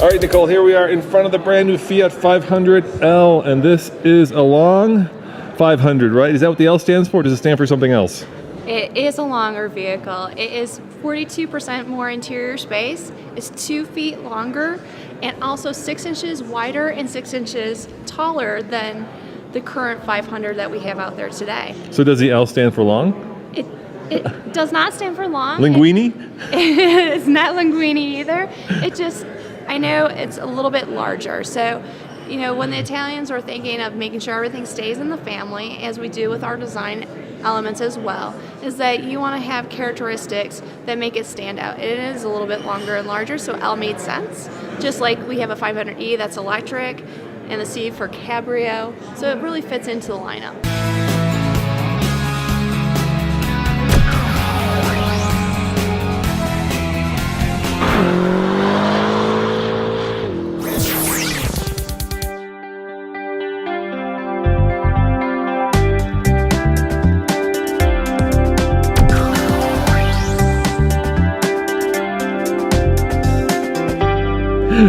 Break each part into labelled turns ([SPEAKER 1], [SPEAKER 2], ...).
[SPEAKER 1] All right, Nicole, here we are in front of the brand new Fiat 500L, and this is a long 500, right? Is that what the L stands for, or does it stand for something else?
[SPEAKER 2] It is a longer vehicle. It is 42% more interior space. It's 2 feet longer and also 6 inches wider and 6 inches taller than the current 500 that we have out there today.
[SPEAKER 1] So does the L stand for long?
[SPEAKER 2] It does not stand for long.
[SPEAKER 1] Linguini?
[SPEAKER 2] It's not linguini either. It just, I know it's a little bit larger. So, you know, when the Italians are thinking of making sure everything stays in the family, as we do with our design elements as well, is that you want to have characteristics that make it stand out. It is a little bit longer and larger, so L made sense. Just like we have a 500E that's electric, and the C for cabrio, so it really fits into the lineup.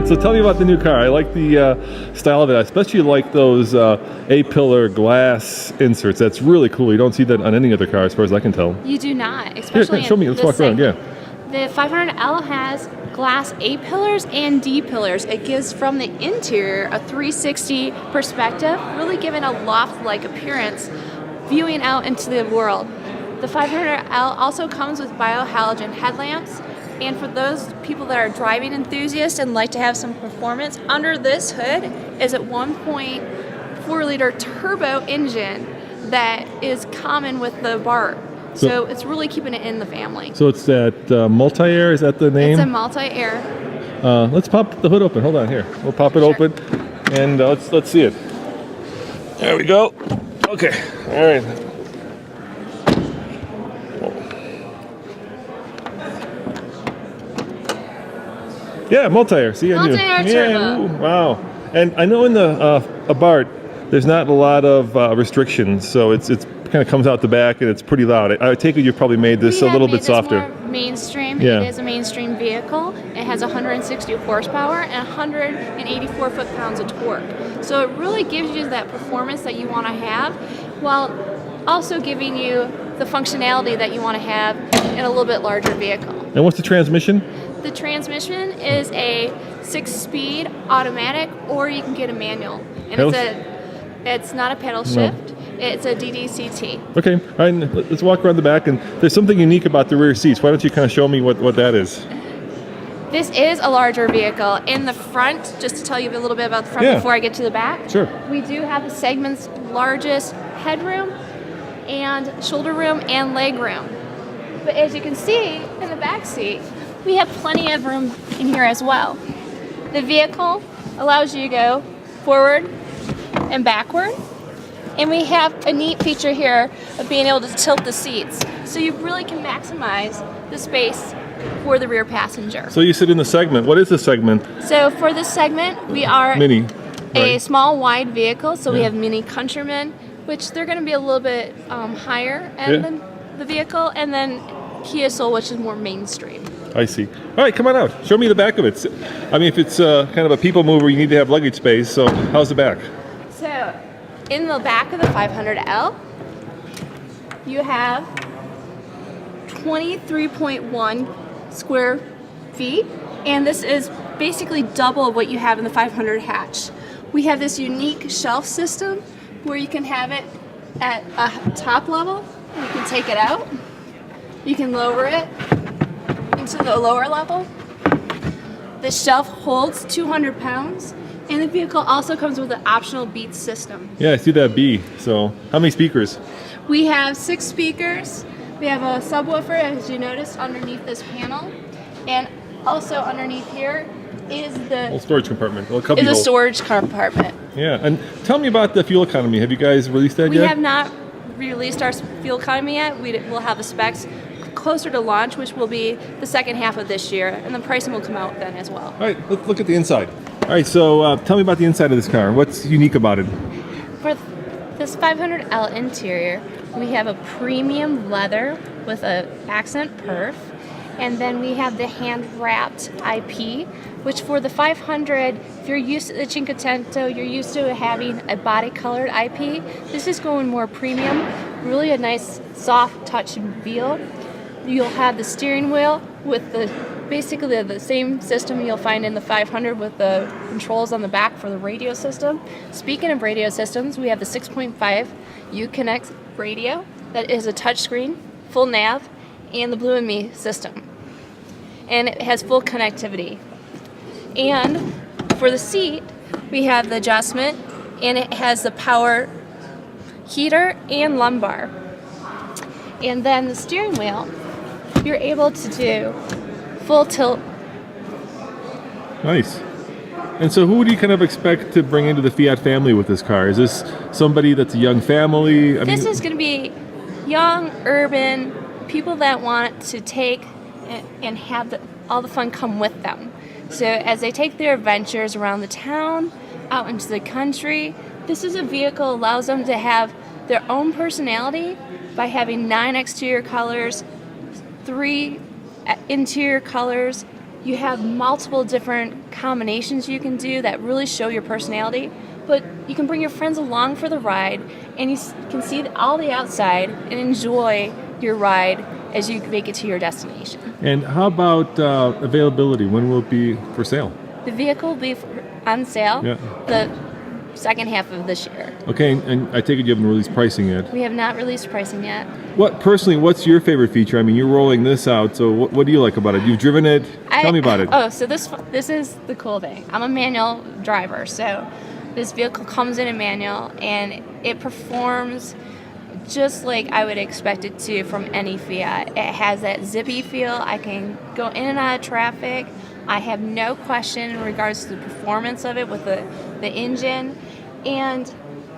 [SPEAKER 1] So tell me about the new car. I like the style of it. I especially like those A-pillar glass inserts. That's really cool. You don't see that on any other car as far as I can tell.
[SPEAKER 2] You do not, especially
[SPEAKER 1] Here, show me. Let's walk around, yeah.
[SPEAKER 2] The 500L has glass A-pillars and D-pillars. It gives from the interior a 360 perspective, really giving a loft-like appearance viewing out into the world. The 500L also comes with biohalogen headlamps. And for those people that are driving enthusiasts and like to have some performance, under this hood is a 1.4 liter turbo engine that is common with the BART. So it's really keeping it in the family.
[SPEAKER 1] So it's that multi-air, is that the name?
[SPEAKER 2] It's a multi-air.
[SPEAKER 1] Let's pop the hood open. Hold on here. We'll pop it open and let's see it. There we go. Okay. All right. Yeah, multi-air. See, I knew.
[SPEAKER 2] Multi-air turbo.
[SPEAKER 1] Yeah, ooh, wow. And I know in the Abarth, there's not a lot of restrictions, so it's kind of comes out the back and it's pretty loud. I take it you've probably made this a little bit softer.
[SPEAKER 2] More mainstream.
[SPEAKER 1] Yeah.
[SPEAKER 2] It is a mainstream vehicle. It has 160 horsepower and 184 foot-pounds of torque. So it really gives you that performance that you want to have, while also giving you the functionality that you want to have in a little bit larger vehicle.
[SPEAKER 1] And what's the transmission?
[SPEAKER 2] The transmission is a 6-speed automatic, or you can get a manual. And it's not a pedal shift. No. It's a DDCT.
[SPEAKER 1] Okay, all right, let's walk around the back, and there's something unique about the rear seats. Why don't you kind of show me what that is?
[SPEAKER 2] This is a larger vehicle. In the front, just to tell you a little bit about the front before I get to the back.
[SPEAKER 1] Sure.
[SPEAKER 2] We do have the segment's largest headroom and shoulder room and leg room. But as you can see in the back seat, we have plenty of room in here as well. The vehicle allows you to go forward and backward. And we have a neat feature here of being able to tilt the seats. So you really can maximize the space for the rear passenger.
[SPEAKER 1] So you sit in the segment. What is the segment?
[SPEAKER 2] So for this segment, we are
[SPEAKER 1] Mini,
[SPEAKER 2] a small wide vehicle. So we have Mini Countryman, which they're going to be a little bit higher than the vehicle, and then Kia Soul, which is more mainstream.
[SPEAKER 1] I see. All right, come on out. Show me the back of it. I mean, if it's kind of a people mover, you need to have luggage space. So how's the back?
[SPEAKER 2] So in the back of the 500L, you have 23.1 square feet, and this is basically double what you have in the 500 hatch. We have this unique shelf system where you can have it at a top level. You can take it out. You can lower it into the lower level. The shelf holds 200 pounds, and the vehicle also comes with an optional Beats system.
[SPEAKER 1] Yeah, I see that B. So how many speakers?
[SPEAKER 2] We have 6 speakers. We have a subwoofer, as you noticed, underneath this panel. And also underneath here is the
[SPEAKER 1] little storage compartment. Little
[SPEAKER 2] is a storage compartment.
[SPEAKER 1] Yeah, and tell me about the fuel economy. Have you guys released that yet?
[SPEAKER 2] We have not released our fuel economy yet. We'll have the specs closer to launch, which will be the second half of this year, and the pricing will come out then as well.
[SPEAKER 1] All right, let's look at the inside. All right, so tell me about the inside of this car. What's unique about it?
[SPEAKER 2] For this 500L interior, we have a premium leather with an accent perf, and then we have the hand-wrapped IP which for the 500, if you're used to the Cinquecento, you're used to having a body colored IP. This is going more premium, really a nice soft touch feel. You'll have the steering wheel with basically the same system you'll find in the 500 with the controls on the back for the radio system. Speaking of radio systems, we have the 6.5 Uconnect radio that is a touchscreen, full nav, and the Blue and Me system. And it has full connectivity. And for the seat, we have the adjustment, and it has the power heater and lumbar. And then the steering wheel, you're able to do full tilt.
[SPEAKER 1] Nice. And so who do you kind of expect to bring into the Fiat family with this car? Is this somebody that's a young family?
[SPEAKER 2] This is going to be young, urban, people that want to take and have all the fun come with them. So as they take their adventures around the town, out into the country, this is a vehicle that allows them to have their own personality by having 9 exterior colors, 3 interior colors. You have multiple different combinations you can do that really show your personality, but you can bring your friends along for the ride, and you can see all the outside and enjoy your ride as you make it to your destination.
[SPEAKER 1] And how about availability? When will it be for sale?
[SPEAKER 2] The vehicle will be on sale the second half of this year.
[SPEAKER 1] Okay, and I take it you haven't released pricing yet.
[SPEAKER 2] We have not released pricing yet.
[SPEAKER 1] What's your favorite feature? I mean, you're rolling this out, so what do you like about it? You've driven it. Tell me about it.
[SPEAKER 2] Oh, so this is the cool thing. I'm a manual driver, so this vehicle comes in a manual, and it performs just like I would expect it to from any Fiat. It has that zippy feel. I can go in and out of traffic. I have no question in regards to the performance of it with the engine. And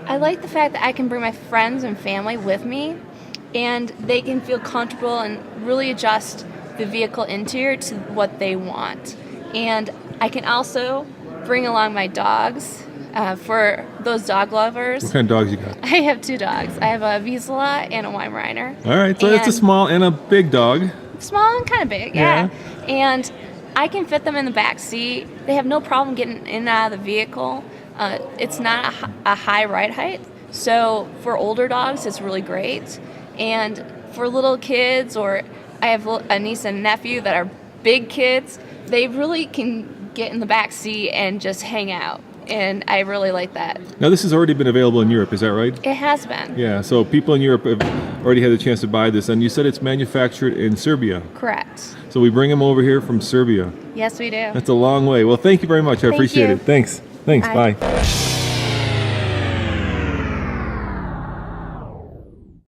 [SPEAKER 2] I like the fact that I can bring my friends and family with me, and they can feel comfortable and really adjust the vehicle interior to what they want. And I can also bring along my dogs for those dog lovers.
[SPEAKER 1] What kind of dogs you got?
[SPEAKER 2] I have 2 dogs. I have a Vizsla and a Weimaraner.
[SPEAKER 1] All right, so it's a small and a big dog.
[SPEAKER 2] Small and kind of big, yeah. And I can fit them in the back seat. They have no problem getting in and out of the vehicle. It's not a high ride height, so for older dogs, it's really great. And for little kids, or I have a niece and nephew that are big kids, they really can get in the back seat and just hang out. And I really like that.
[SPEAKER 1] Now, this has already been available in Europe, is that right?
[SPEAKER 2] It has been.
[SPEAKER 1] Yeah, so people in Europe have already had a chance to buy this, and you said it's manufactured in Serbia.
[SPEAKER 2] Correct.
[SPEAKER 1] So we bring them over here from Serbia.
[SPEAKER 2] Yes, we do.
[SPEAKER 1] That's a long way. Well, thank you very much. I appreciate it. Thanks. Bye.